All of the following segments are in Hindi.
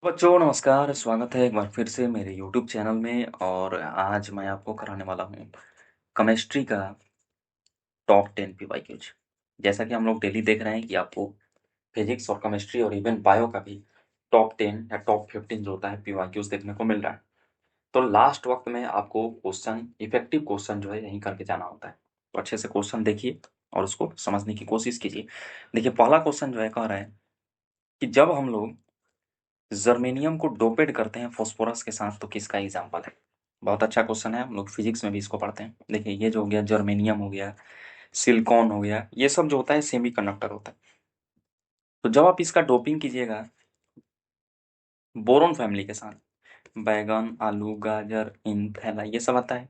बच्चों नमस्कार, स्वागत है एक बार फिर से मेरे यूट्यूब चैनल में। और आज मैं आपको कराने वाला हूँ केमिस्ट्री का टॉप 10 पीवाईक्यूज। जैसा कि हम लोग डेली देख रहे हैं कि आपको फिजिक्स और केमिस्ट्री और इवन बायो का भी टॉप 10 या टॉप 15 जो होता है पीवाईक्यूज देखने को मिल रहा है। तो लास्ट वक्त में आपको क्वेश्चन इफेक्टिव क्वेश्चन जो है यहीं करके जाना होता है। तो अच्छे से क्वेश्चन देखिए और उसको समझने की कोशिश कीजिए। देखिए, पहला क्वेश्चन जो है कह रहा है कि जब हम लोग जर्मेनियम को डोपेड करते हैं फास्फोरस के साथ तो किसका एग्जाम्पल है। बहुत अच्छा क्वेश्चन है, हम लोग फिजिक्स में भी इसको पढ़ते हैं। देखिए, ये जो हो गया जर्मेनियम हो गया, सिलिकॉन हो गया, ये सब जो होता है सेमीकंडक्टर होता है। तो जब आप इसका डोपिंग कीजिएगा बोरोन फैमिली के साथ, बैगन, आलू, गाजर, इन, थैला, ये सब आता है।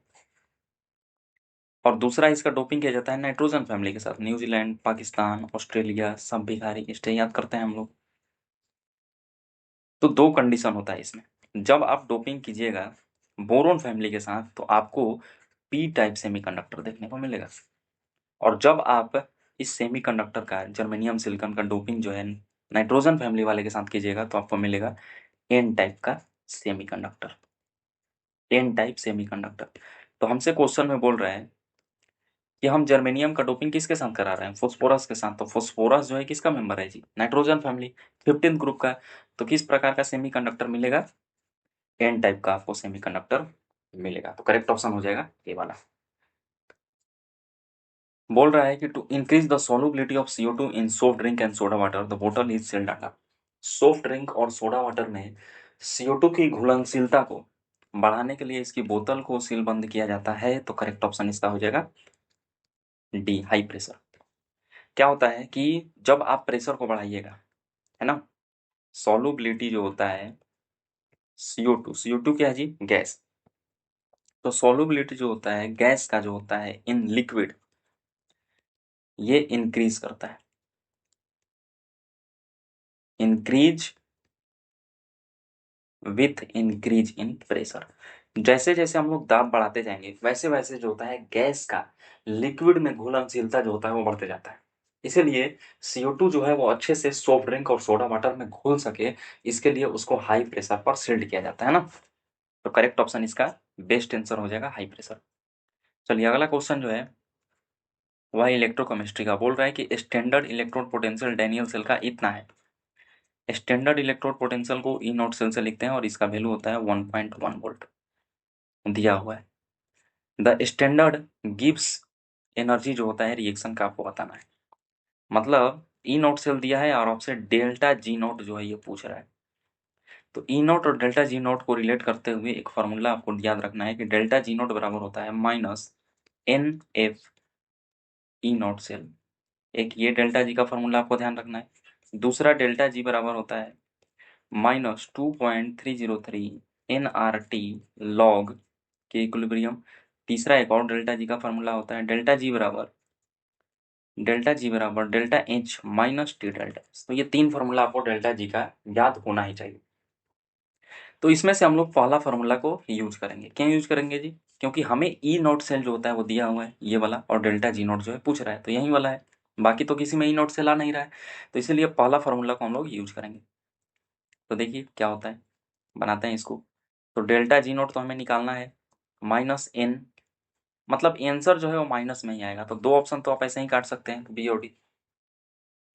और दूसरा इसका डोपिंग किया जाता है नाइट्रोजन फैमिली के साथ, न्यूजीलैंड, पाकिस्तान, ऑस्ट्रेलिया, सब भिखारी, स्टे याद करते हैं हम लोग। तो दो कंडीशन होता है इसमें। जब आप डोपिंग कीजिएगा बोरोन फैमिली के साथ तो आपको पी टाइप सेमीकंडक्टर देखने को मिलेगा। और जब आप इस सेमीकंडक्टर का जर्मेनियम सिलिकॉन का डोपिंग जो है नाइट्रोजन फैमिली वाले के साथ कीजिएगा तो आपको मिलेगा एन टाइप का सेमीकंडक्टर। N type semiconductor. तो हमसे क्वेश्चन में बोल रहे हैं कि हम जर्मेनियम का डोपिंग किसके साथ करा रहे हैं, फोस्फोरस के साथ। तो फोस्फोरस जो है किसका मेंबर है जी, नाइट्रोजन फैमिली, 15th ग्रुप का। तो किस प्रकार का सेमीकंडक्टर मिलेगा, एन टाइप का आपको सेमीकंडक्टर मिलेगा। तो करेक्ट ऑप्शन हो जाएगा ए वाला। बोल रहा है कि to increase the solubility of CO2 in soft drink and soda water the बोतल is sealed under. Soft drink और सोडा वाटर में CO2 की घुलनशीलता को बढ़ाने के लिए इसकी बोतल को सीलबंद किया जाता है। तो करेक्ट ऑप्शन इसका हो जाएगा डी, हाई प्रेशर। क्या होता है कि जब आप प्रेशर को बढ़ाइएगा, है ना, सॉल्युबिलिटी जो होता है CO2 क्या है जी, गैस। तो सॉल्युबिलिटी जो होता है गैस का जो होता है इन लिक्विड, ये इंक्रीज करता है। Increase with increase in pressure. जैसे जैसे हम लोग दाब बढ़ाते जाएंगे वैसे वैसे जो होता है गैस का लिक्विड में घुलनशीलता जो होता है वो बढ़ते जाता है। इसीलिए CO2 जो है वो अच्छे से सॉफ्ट ड्रिंक और सोडा वाटर में घुल सके, इसके लिए उसको हाई प्रेशर पर सील्ड किया जाता है ना। तो करेक्ट ऑप्शन इसका बेस्ट आंसर हो जाएगा हाई प्रेशर। चलिए, अगला क्वेश्चन जो है वह इलेक्ट्रोकेमिस्ट्री का। बोल रहा है कि standard electrode potential Daniell cell का इतना है। स्टैंडर्ड इलेक्ट्रोड पोटेंशियल को ई नॉट सेल से लिखते हैं और इसका वैल्यू होता है 1.1 वोल्ट दिया हुआ है। द स्टैंडर्ड गिव्स एनर्जी जो होता है रिएक्शन का आपको बताना है। मतलब ई नॉट सेल दिया है और आपसे डेल्टा जी नॉट जो है ये पूछ रहा है। तो ई नॉट और डेल्टा जी नॉट को रिलेट करते हुए एक फार्मूला आपको याद रखना है कि डेल्टा जी नॉट बराबर होता है minus N F E naught cell. एक ये डेल्टा जी का फार्मूला आपको ध्यान रखना है। दूसरा डेल्टा जी बराबर होता है -2.303 NRT लॉग के इक्विलिब्रियम। तीसरा एक और डेल्टा जी का फार्मूला होता है डेल्टा जी बराबर delta H minus T delta. तो ये तीन फार्मूला आपको डेल्टा जी का याद होना ही चाहिए। तो इसमें से हम लोग पहला फार्मूला को यूज करेंगे। क्यों यूज करेंगे जी, क्योंकि हमें ई नॉट सेल जो होता है वो दिया हुआ है ये वाला, और डेल्टा जी नॉट जो है पूछ रहा है तो यही वाला है। बाकी तो किसी में ई नॉट सेल आ नहीं रहा है, तो इसीलिए पहला फार्मूला को हम लोग यूज करेंगे। तो देखिए क्या होता है, बनाते हैं इसको। तो डेल्टा जी नोट तो हमें निकालना है -n, मतलब आंसर जो है वो माइनस में ही आएगा। तो दो ऑप्शन तो आप ऐसे ही काट सकते हैं, बी और डी,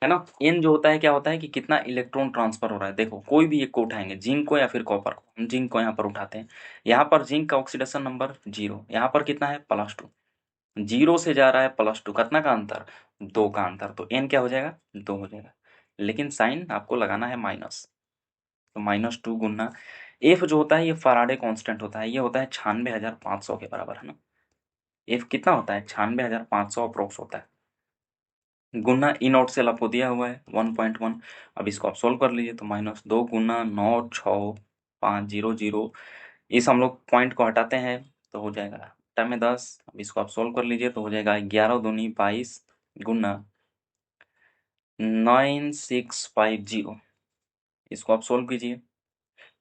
है ना। एन जो होता है क्या होता है कि कितना इलेक्ट्रॉन ट्रांसफर हो रहा है। देखो कोई भी एक को उठाएंगे, जिंक को या फिर कॉपर को। हम जिंक को यहाँ पर उठाते हैं। यहाँ पर जिंक का ऑक्सीडेशन नंबर 0, यहाँ पर कितना है +2। 0 से जा रहा है +2, कितना का अंतर, 2 का अंतर। तो एन क्या हो जाएगा, 2 हो जाएगा। लेकिन साइन आपको लगाना है माइनस। तो -2 गुना एफ जो होता है ये फराडे कांस्टेंट होता है, ये होता है 96,500 के बराबर, है ना। एफ कितना होता है, 96,500 अप्रोक्स होता है। गुना ई नॉट सेल आपको दिया हुआ है 1.1। अब इसको आप सोल्व कर लीजिए। तो -2 गुना 96500, इस हम लोग पॉइंट को हटाते हैं तो हो जाएगा बटा में 10। अब इसको आप सोल्व कर लीजिए तो हो जाएगा 11 दूनी 22 गुना 9650। इसको आप सोल्व कीजिए।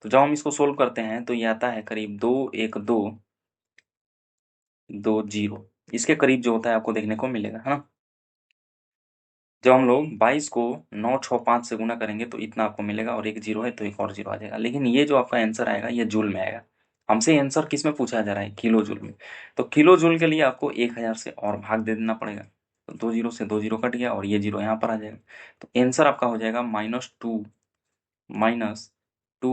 तो जब हम इसको सोल्व करते हैं तो ये आता है करीब 21220, इसके करीब जो होता है आपको देखने को मिलेगा, है ना। जब हम लोग 22 को 9, 6, 5 से गुना करेंगे तो इतना आपको मिलेगा, और एक जीरो है तो एक और जीरो आ जाएगा। लेकिन ये जो आपका आंसर आएगा ये जूल में आएगा। हमसे आंसर किस में पूछा जा रहा है? किलो जूल में। तो किलो जूल के लिए आपको 1000 से और भाग दे देना पड़ेगा। तो 2 जीरो से 2 जीरो कट गया और ये जीरो यहाँ पर आ जाएगा। तो आंसर आपका हो जाएगा -2 तो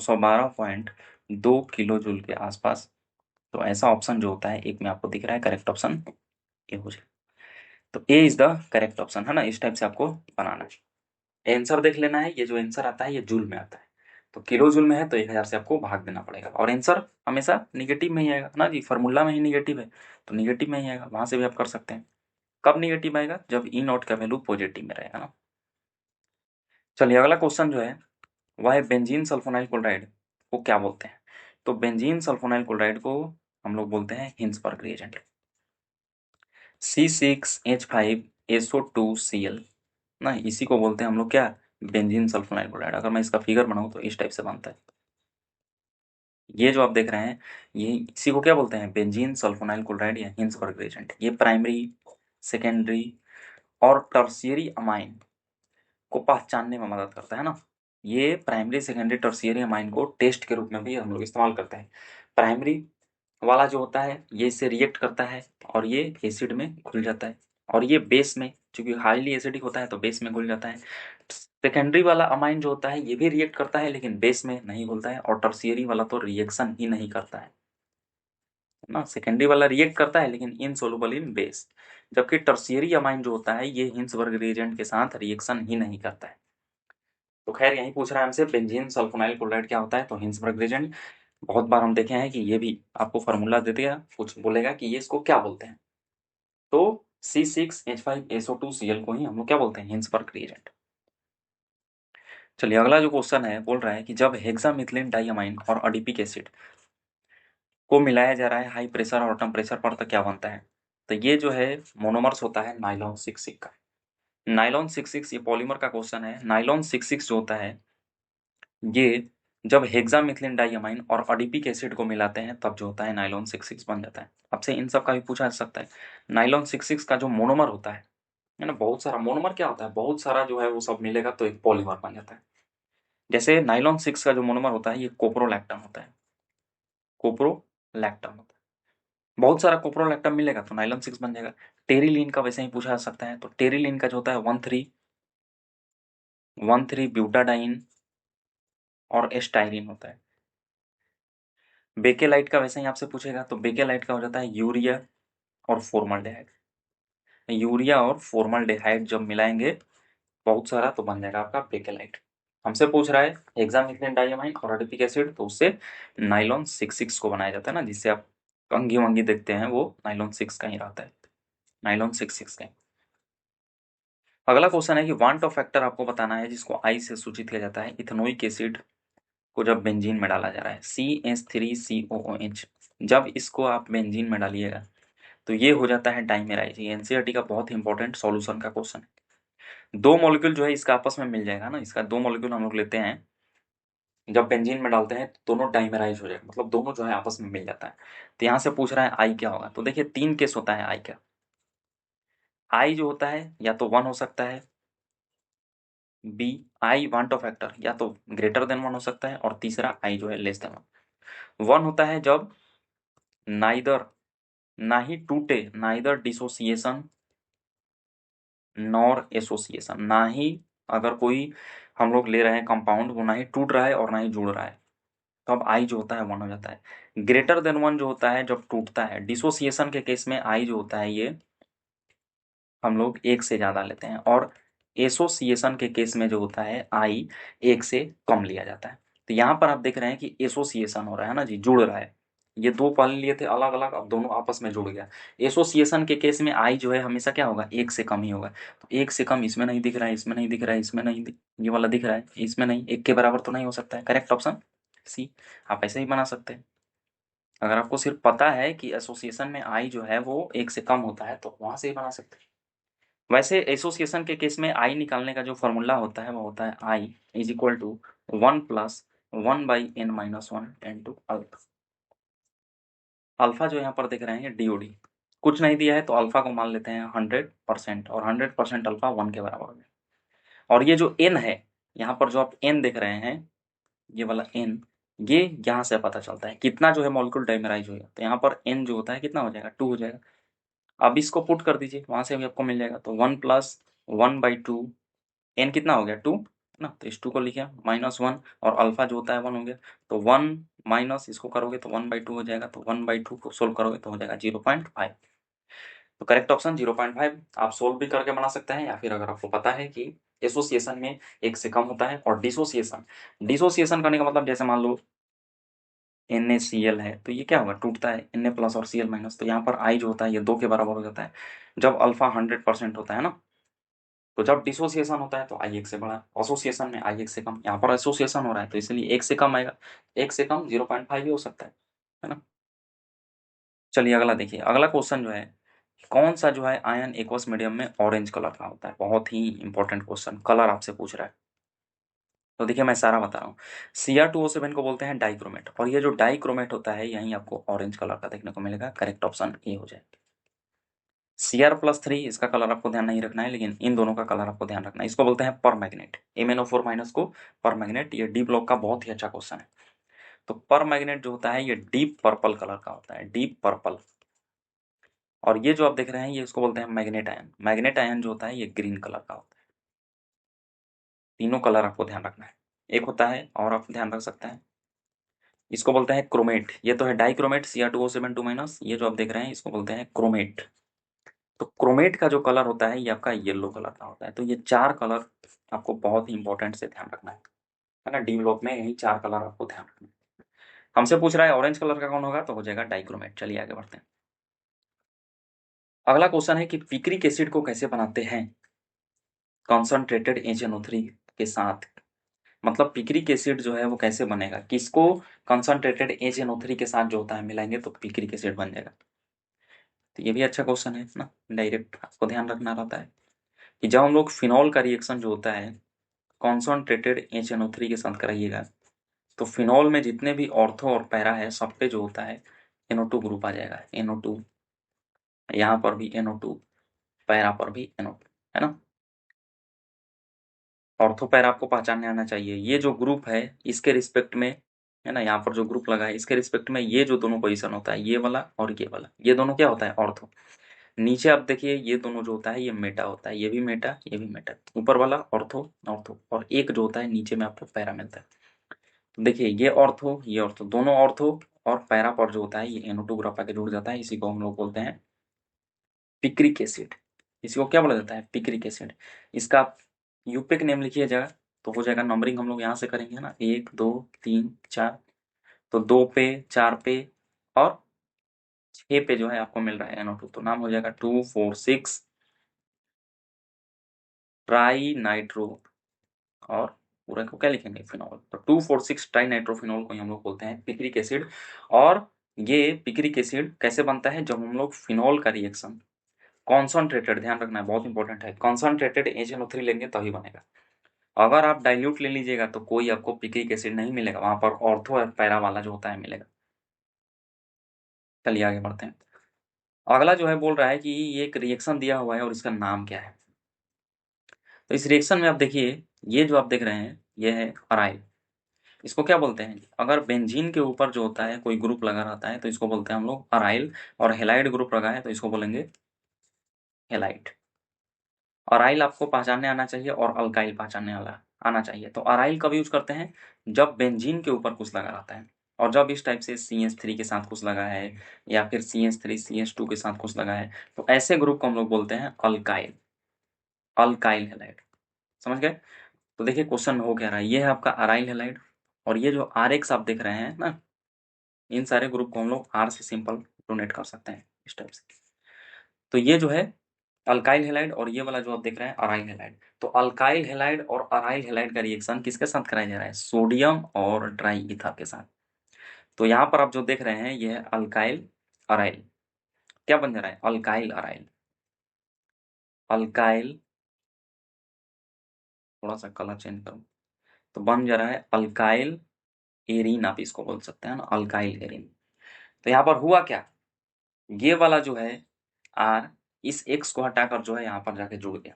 112.2 किलो जूल के आसपास। तो ऐसा ऑप्शन जो होता है एक में आपको दिख रहा है, करेक्ट ऑप्शन ए हो जाएगा। तो ए इज द करेक्ट ऑप्शन है ना। इस टाइप से आपको बनाना है। आंसर देख लेना है, ये जो आंसर आता है ये जूल में आता है। तो किलो जूल में है तो 1000 से आपको भाग देना पड़ेगा, और आंसर हमेशा निगेटिव में ही आएगा ना जी। फार्मूला में ही निगेटिव है तो निगेटिव में ही आएगा, वहां से भी आप कर सकते हैं। कब निगेटिव आएगा? जब ई नॉट का वैल्यू पॉजिटिव में रहेगा ना। चलिए अगला क्वेश्चन जो है वह है बेंजीन सल्फोनाइल क्लोराइड को क्या बोलते हैं? तो बेंजीन सल्फोनाइल क्लोराइड को हम लोग बोलते हैं हिंसबर्ग रिएजेंट। C6H5SO2Cl ना, इसी को बोलते हैं हम लोग क्या? Benzene sulfonyl chloride. अगर मैं इसका फिगर बनाऊं तो इस टाइप से बनता है। ये जो आप देख रहे हैं ये इसी को क्या बोलते हैं? बेंजीन सल्फोनाइल क्लोराइड या हिंसबर्ग रिएजेंट। ये प्राइमरी, सेकेंडरी और टर्शियरी अमाइन को पहचानने में मदद करता है ना। ये प्राइमरी, सेकेंडरी, टर्शियरी अमाइन को टेस्ट के रूप में भी हम लोग इस्तेमाल करते हैं। प्राइमरी वाला जो होता है ये इससे रिएक्ट करता है और ये एसिड में घुल जाता है, और ये बेस में, चूंकि हाईली एसिडिक होता है तो बेस में घुल जाता है। सेकेंडरी वाला अमाइन जो होता है ये भी रिएक्ट करता है लेकिन बेस में नहीं घुलता है, और टर्शियरी वाला तो रिएक्शन ही नहीं करता है ना। सेकेंडरी वाला रिएक्ट करता है लेकिन इनसोल्युबल इन बेस, जबकि टर्शियरी अमाइन जो होता है ये हिंसबर्ग रिएजेंट के साथ रिएक्शन ही नहीं करता है। तो खैर यही पूछ रहा है हमसे बेंजीन सल्फोनाइल क्लोराइड क्या होता है, तो हिंसबर्ग रिएजेंट। बहुत बार हम देखे हैं कि ये भी आपको फार्मूला दे देगा, कुछ बोलेगा कि ये इसको क्या बोलते हैं। तो C6H5SO2Cl को ही हम लोग क्या बोलते हैं? Hinsberg reagent. चलिए अगला जो क्वेश्चन है बोल रहा है कि जब हेक्सामिथिलीन डाइअमाइन और एडिपिक एसिड को मिलाया जा रहा है हाई प्रेशर और टेम्परेचर पर तो क्या बनता है? तो ये जो है मोनोमर्स होता है नाइलॉन 66 का। नाइलॉन 66 ये पॉलीमर का क्वेश्चन है। नाइलॉन 66 जो होता है ये जब हेक्सामिथिलीन डाइअमाइन और एडिपिक एसिड को मिलाते हैं तब जो होता है नाइलॉन 66 बन जाता है। आपसे इन सब का भी पूछा जा सकता है। नाइलॉन 66 का जो मोनोमर होता है ना, बहुत सारा मोनोमर क्या होता है, बहुत सारा जो है वो सब मिलेगा तो एक पॉलीमर बन जाता है। जैसे नाइलॉन 6 का जो मोनोमर होता है ये कोप्रोलैक्टम होता है। कोप्रोलैक्टम होता है, बहुत सारा कोप्रोलैक्टम मिलेगा तो नाइलॉन 6 बन जाएगा। टेरिलीन का वैसे ही पूछा जा सकता है। तो टेरिलीन का जो होता है 1,3 ब्यूटाडाइन और एस्टाइरिन होता है। बेकेलाइट का वैसे ही आपसे पूछेगा तो बेकेलाइट का हो जाता है यूरिया और फॉर्मल्डेहाइड। यूरिया और फॉर्मल्डेहाइड जब मिलाएंगे बहुत सारा तो बन जाएगा आपका बेकेलाइट। हमसे पूछ रहा है हेक्सामिथिलीन डाइअमाइन और एडिपिक एसिड, तो उससे नाइलॉन 66 को बनाया जाता है ना, जिससे आप कंघी वंगी देखते हैं वो नाइलॉन 6 का ही रहता है। नाइलॉन 66 का ही। अगला क्वेश्चन है कि वांट ऑफ फैक्टर आपको बताना है जिसको आई से सूचित किया जाता है इथेनोइक एसिड को जब बेंजीन में डाला जा रहा है। CH3COOH, जब इसको आप बेंजीन में डालिएगा तो ये हो जाता है डाइमेराइज। ये एनसीईआरटी का बहुत ही इंपॉर्टेंट सॉल्यूशन का क्वेश्चन है। दो मॉलिक्यूल जो है इसका आपस में मिल जाएगा ना, इसका दो मॉलिक्यूल हम लोग लेते हैं जब बेंजीन में डालते हैं तो दोनों डाइमेराइज हो जाएगा, मतलब दोनों जो है आपस में मिल जाता है। तो यहाँ से पूछ रहा है आई क्या होगा, तो देखिए 3 केस होता है आई का। आई जो होता है या तो 1 हो सकता है, be i van't Hoff factor या तो ग्रेटर देन 1 हो सकता है, और तीसरा आई जो है लेस देन 1। 1 होता है जब नाइदर, ना ही टूटे, नाइदर डिसोसिएशन नॉर एसोसिएशन, ना ही अगर कोई हम लोग ले रहे हैं कंपाउंड वो ना ही टूट रहा है और ना ही जुड़ रहा है, तो अब आई जो होता है 1 हो जाता है। ग्रेटर देन 1 जो होता है जब टूटता है। डिसोसिएशन के केस में आई जो होता है ये हम लोग 1 से ज़्यादा लेते हैं, और एसोसिएशन के केस में जो होता है आई 1 से कम लिया जाता है। तो यहाँ पर आप देख रहे हैं कि एसोसिएशन हो रहा है ना जी, जुड़ रहा है। ये दो पहले लिए थे अलग अलग, अब दोनों आपस में जुड़ गया। एसोसिएशन के केस में आई जो है हमेशा क्या होगा? 1 से कम ही होगा। तो 1 से कम इसमें नहीं दिख रहा है, इसमें नहीं दिख रहा है, इसमें नहीं ये वाला दिख रहा है, इसमें नहीं, 1 के बराबर तो नहीं हो सकता है। Correct option C. आप ऐसे ही बना सकते हैं। अगर आपको सिर्फ पता है कि एसोसिएशन में आई जो है वो 1 से कम होता है तो वहां से ही बना सकते हैं। वैसे एसोसिएशन के केस में आई निकालने का जो फॉर्मूला होता है वो होता है I is equal to 1+1/n-1 into alpha. Alpha जो यहाँ पर देख रहे हैं डीओडी, कुछ नहीं दिया है तो अल्फा को मान लेते हैं 100% और 100% अल्फा 1 के बराबर हो गया। और ये जो n है, यहाँ पर जो आप n देख रहे हैं, ये वाला n, ये यहाँ से पता चलता है कितना जो है मॉलिक्यूल डाइमेराइज होगा। तो यहाँ पर n जो होता है कितना हो जाएगा, 2 हो जाएगा। अब इसको पुट कर दीजिए, वहाँ से भी आपको मिल जाएगा। तो 1 + 1/2, n कितना हो गया, 2 ना, तो इस 2 को लिखा -1 और अल्फा जो होता है 1 हो गया। तो 1 माइनस इसको करोगे तो 1/2 हो जाएगा। तो 1/2 को सोल्व करोगे तो हो जाएगा 0.5। तो करेक्ट ऑप्शन 0.5। आप सोल्व भी करके बना सकते हैं, या फिर अगर आपको पता है कि एसोसिएशन में 1 से कम होता है, और डिसोसिएशन, डिसोसिएशन करने का मतलब जैसे मान लो NaCl है, तो ये क्या होगा, टूटता है Na+ और Cl-। तो यहाँ पर I जो होता है ये 2 के बराबर हो जाता है जब अल्फा 100% होता है ना। तो जब डिसोसिएशन होता है तो I 1 से बड़ा, एसोसिएशन में I 1 से कम। यहाँ पर एसोसिएशन हो रहा है तो इसलिए 1 से कम आएगा, 1 से कम 0.5 भी हो सकता है ना। चलिए अगला देखिए, अगला क्वेश्चन जो है, कौन सा जो है आयन एक्वस मीडियम में ऑरेंज कलर का होता है। बहुत ही इंपॉर्टेंट क्वेश्चन, कलर आपसे पूछ रहा है। तो देखिए मैं सारा बता रहा हूँ। Cr2O7 को बोलते हैं डाइक्रोमेट, और ये जो डाइक्रोमेट होता है यहीं आपको ऑरेंज कलर का देखने को मिलेगा। करेक्ट ऑप्शन ए हो जाएगा। Cr+3 इसका कलर आपको ध्यान नहीं रखना है, लेकिन इन दोनों का कलर आपको ध्यान रखना है। इसको बोलते हैं परमैग्नेट, MnO4- को परमैग्नेट। ये डी ब्लॉक का बहुत ही अच्छा क्वेश्चन है। तो परमैग्नेट जो होता है ये डीप पर्पल कलर का होता है, डीप पर्पल। और ये जो आप देख रहे हैं ये इसको बोलते हैं मैग्नेट आयन। मैग्नेट आयन जो होता है ये ग्रीन कलर का होता है। तीनों कलर आपको ध्यान रखना है। एक होता है और आप ध्यान रख सकते हैं, इसको बोलते हैं क्रोमेट। ये तो है डाइक्रोमेट Cr2O7 2-। ये जो आप देख रहे हैं इसको बोलते हैं क्रोमेट। तो क्रोमेट का जो कलर होता है ये आपका येलो कलर का होता है। तो ये 4 कलर आपको बहुत ही इंपॉर्टेंट से ध्यान रखना है ना। डी ब्लॉक में यही 4 कलर आपको ध्यान रखना है। हमसे पूछ रहा है ऑरेंज कलर का कौन होगा, तो हो जाएगा डाइक्रोमेट। चलिए आगे बढ़ते हैं। अगला क्वेश्चन है कि पिक्रिक एसिड को कैसे बनाते हैं कॉन्सनट्रेटेड HNO3 के साथ। मतलब पिक्रिक एसिड जो है वो कैसे बनेगा, किसको कॉन्सनट्रेटेड HNO3 के साथ जो होता है मिलाएंगे तो पिक्रिक एसिड बन जाएगा। तो ये भी अच्छा क्वेश्चन है ना, डायरेक्ट आपको ध्यान रखना रहता है कि जब हम लोग फिनॉल का रिएक्शन जो होता है कॉन्सनट्रेटेड HNO3 के साथ कराइएगा, तो फिनॉल में जितने भी ऑर्थो और पैरा है सब पे जो होता है NO2 ग्रुप आ जाएगा। NO2, यहाँ पर भी NO2, पैरा पर भी NO2, है ना। ऑर्थो पैरा आपको पहचानने आना चाहिए। ये जो ग्रुप है इसके रिस्पेक्ट में, है ना, यहाँ पर जो ग्रुप लगा है इसके रिस्पेक्ट में ये जो दोनों पोजीशन होता है, ये वाला और ये वाला, ये दोनों क्या होता है, ऑर्थो। नीचे आप देखिए ये दोनों जो होता है ये मेटा होता है, ये भी मेटा, ये भी मेटा। ऊपर वाला ऑर्थो, ऑर्थो, और एक जो होता है नीचे में आपको पैरा मिलता है। तो देखिए ये ऑर्थो, ये ऑर्थो, दोनों ऑर्थो और पैरा पर जो होता है ये NO2 ग्रुप आके जुड़ जाता है। इसी को हम लोग बोलते हैं पिक्रिक एसिड। इसको क्या बोला जाता है, पिक्रिक एसिड। इसका आप यूपिक नेम लिखिए जगह, तो हो जाएगा। नंबरिंग हम लोग यहाँ से करेंगे ना, 1 2 3 4। तो 2 पे, 4 पे और 6 पे जो है आपको मिल रहा है NO2, तो नाम हो जाएगा 2,4,6 ट्राई नाइट्रो। और पूरा को क्या लिखेंगे, फिनॉल। तो 2,4,6 ट्राई नाइट्रोफिनॉल को ही हम लोग बोलते हैं पिक्रिक एसिड। और ये पिक्रिक एसिड कैसे बनता है, जब हम लोग फिनॉल का रिएक्शन कॉन्सनट्रेटेड, ध्यान रखना है बहुत इंपॉर्टेंट है, कॉन्सनट्रेटेड HNO3 लेंगे तभी बनेगा। अगर आप डाइल्यूट ले लीजिएगा तो कोई आपको पिक्रिक एसिड नहीं मिलेगा, वहां पर ऑर्थो और पैरा वाला जो होता है मिलेगा। चलिए आगे बढ़ते हैं। अगला जो है बोल रहा है कि ये एक रिएक्शन दिया हुआ है और इसका नाम क्या है। तो इस रिएक्शन में आप देखिए, ये जो आप देख रहे हैं ये है अराइल। इसको क्या बोलते हैं, अगर बेंजीन के ऊपर जो होता है कोई ग्रुप लगा रहता है तो इसको बोलते हैं हम लोग अराइल, और हेलाइड ग्रुप लगा है तो इसको बोलेंगे हेलाइड। अराइल आपको पहचानने आना चाहिए और अल्काइल पहचानने वाला आना चाहिए। तो अराइल कब यूज करते हैं, जब बेंजीन के ऊपर कुछ लगा रहता है, और जब इस टाइप से CH3 के साथ कुछ लगा है, या फिर CH3 CH2 के साथ कुछ लगा है, तो ऐसे ग्रुप को हम लोग बोलते हैं अल्काइल, अल्काइल हेलाइड। समझ गए। तो देखिए क्वेश्चन में हो क्या रहा है, ये है आपका अराइल हेलाइड, और ये जो RX आप देख रहे हैं ना, इन सारे ग्रुप को हम लोग R से सिंपल डोनेट कर सकते हैं इस टाइप से। तो ये जो है अल्काइल हेलाइड, और ये वाला जो आप देख रहे हैं अराइल हेलाइड। तो अल्काइल हेलाइड और अराइल हेलाइड का रिएक्शन किसके साथ कराया जा रहा है, सोडियम और ड्राई ईथर के साथ। तो यहाँ पर आप जो देख रहे हैं ये है अल्काइल अराइल। क्या बन जा रहा है, अल्काइल अराइल, अल्काइल। थोड़ा सा कलर चेंज करूँ तो बन जा रहा है अल्काइल एरीन, आप इसको बोल सकते हैं ना, अल्काइल एरीन। तो यहाँ पर हुआ क्या, ये वाला जो है आर इस एक्स को हटाकर जो है यहाँ पर जाके जुड़ गया,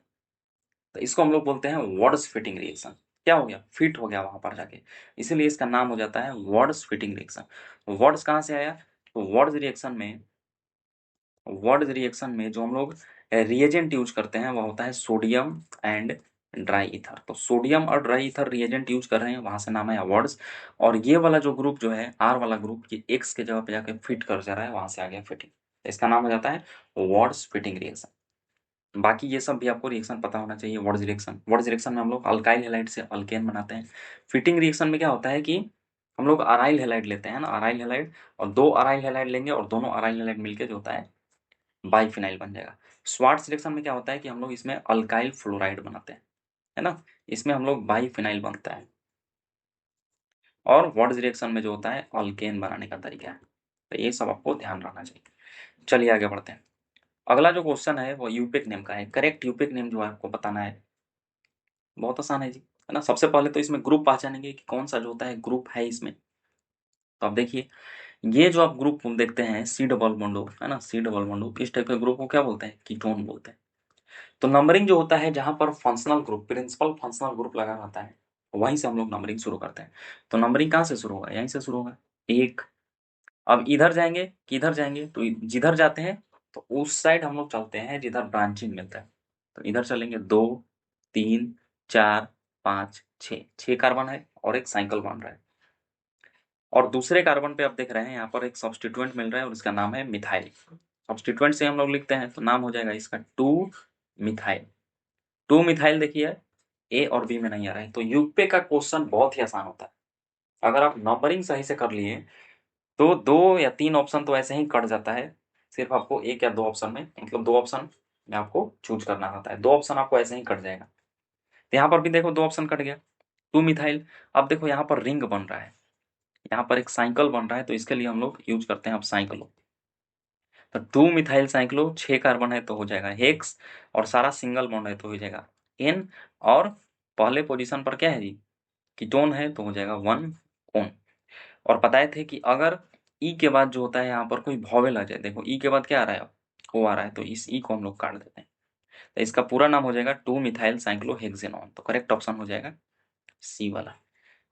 तो इसको हम लोग बोलते हैं वर्ड्स फिटिंग रिएक्शन। क्या हो गया? फिट हो गया वहां पर जाके, इसीलिए इसका नाम हो जाता है वर्ड्स फिटिंग रिएक्शन। वर्ड्स कहाँ से आया? तो वर्ड्स रिएक्शन में जो हम लोग रिएजेंट यूज करते हैं वह होता है सोडियम एंड ड्राई ईथर। तो सोडियम और ड्राई ईथर रिएजेंट यूज कर रहे हैं, वहां से नाम है वर्ड्स। और ये वाला जो ग्रुप जो है आर वाला ग्रुप, ये एक्स के जगह पे जाके फिट कर जा रहा है, वहां से आ गया फिटिंग, इसका नाम हो जाता है वर्ड्स फिटिंग रिएक्शन। बाकी ये सब भी आपको रिएक्शन पता होना चाहिए। वर्ड्स रिएक्शन में हम लोग अल्काइल हैलाइड से अल्केन बनाते हैं। फिटिंग रिएक्शन में क्या होता है कि हम लोग अराइल हैलाइड लेते हैं ना, अराइल हैलाइड, और दो अराइल हैलाइड लेंगे और दोनों अराइल हैलाइड मिलकर जो होता है बाइफिनाइल बन जाएगा। स्वार्ट्ज रिएक्शन में क्या होता है कि हम लोग इसमें अल्काइल फ्लोराइड बनाते हैं, है ना, इसमें हम लोग बाइफिनाइल बनता है। और वर्ड्स रिएक्शन में जो होता है अल्केन बनाने का तरीका है। तो ये सब आपको ध्यान रखना चाहिए। चलिए आगे बढ़ते हैं। अगला जो क्वेश्चन है वो यूपिक नेम का है। करेक्ट यूपिक नेम जो है आपको बताना है। बहुत आसान है जी, है ना। सबसे पहले तो इसमें ग्रुप पहचानेंगे कि कौन सा जो होता है ग्रुप है इसमें। तो आप देखिए, ये जो आप ग्रुप देखते हैं सी डबल बॉन्डो, है ना, सी डबल बॉन्डो, इस टाइप के ग्रुप को क्या बोलते हैं? कीटोन बोलते हैं। तो नंबरिंग जो होता है जहां पर functional group, principal functional group लगा रहता है, वहीं से हम लोग नंबरिंग शुरू करते हैं। तो नंबरिंग कहाँ से शुरू होगा? यहीं से शुरू होगा, एक। अब इधर जाएंगे, किधर जाएंगे? तो जिधर जाते हैं तो उस साइड हम लोग चलते हैं जिधर ब्रांचिंग मिलता है। तो इधर चलेंगे, 2 3 4 5 6, 6 कार्बन है और एक साइकिल बन रहा है। और दूसरे कार्बन पे आप देख रहे हैं यहाँ पर एक सब्स्टिट्यूएंट मिल रहा है और इसका नाम है मिथाइल। सब्स्टिट्यूएंट से हम लोग लिखते हैं तो नाम हो जाएगा इसका 2 मिथाइल। 2 मिथाइल देखिए ए और बी में नहीं आ रहा है। तो यूपे का क्वेश्चन बहुत ही आसान होता है। अगर आप नंबरिंग सही से कर लिए तो 2 या 3 ऑप्शन तो ऐसे ही कट जाता है। सिर्फ आपको 1 या 2 ऑप्शन में, मतलब 2 ऑप्शन में आपको चूज करना होता है। 2 ऑप्शन आपको ऐसे ही कट जाएगा। तो यहाँ पर भी देखो 2 ऑप्शन कट गया, 2 मिथाइल। अब देखो यहाँ पर रिंग बन रहा है, यहाँ पर एक साइकिल बन रहा है, तो इसके लिए हम लोग यूज करते हैं अब साइक्लो। तो 2 मिथाइल साइक्लो, 6 कार्बन है तो हो जाएगा हेक्स, और सारा सिंगल बॉन्ड है तो हो जाएगा एन। और पहले पोजीशन पर क्या है जी? कीटोन है तो हो जाएगा 1 ओन। और बताए थे कि अगर ई के बाद जो होता है यहाँ पर कोई वॉवेल आ जाए, देखो ई के बाद क्या आ रहा है? ओ आ रहा है, तो इस ई को हम लोग काट देते हैं। तो इसका पूरा नाम हो जाएगा 2 मिथाइल साइक्लोहेक्सेनॉन। तो करेक्ट ऑप्शन हो जाएगा सी वाला।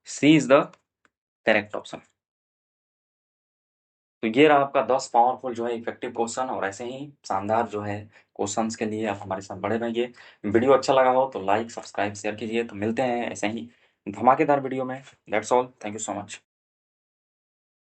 सी इज द करेक्ट ऑप्शन। तो ये रहा आपका 10 पावरफुल जो है इफेक्टिव क्वेश्चन। और ऐसे ही शानदार जो है क्वेश्चंस के लिए आप हमारे साथ बड़े रहिए। वीडियो अच्छा लगा हो तो लाइक, सब्सक्राइब, शेयर कीजिए। तो मिलते हैं ऐसे ही धमाकेदार वीडियो में। That's all, thank you so much.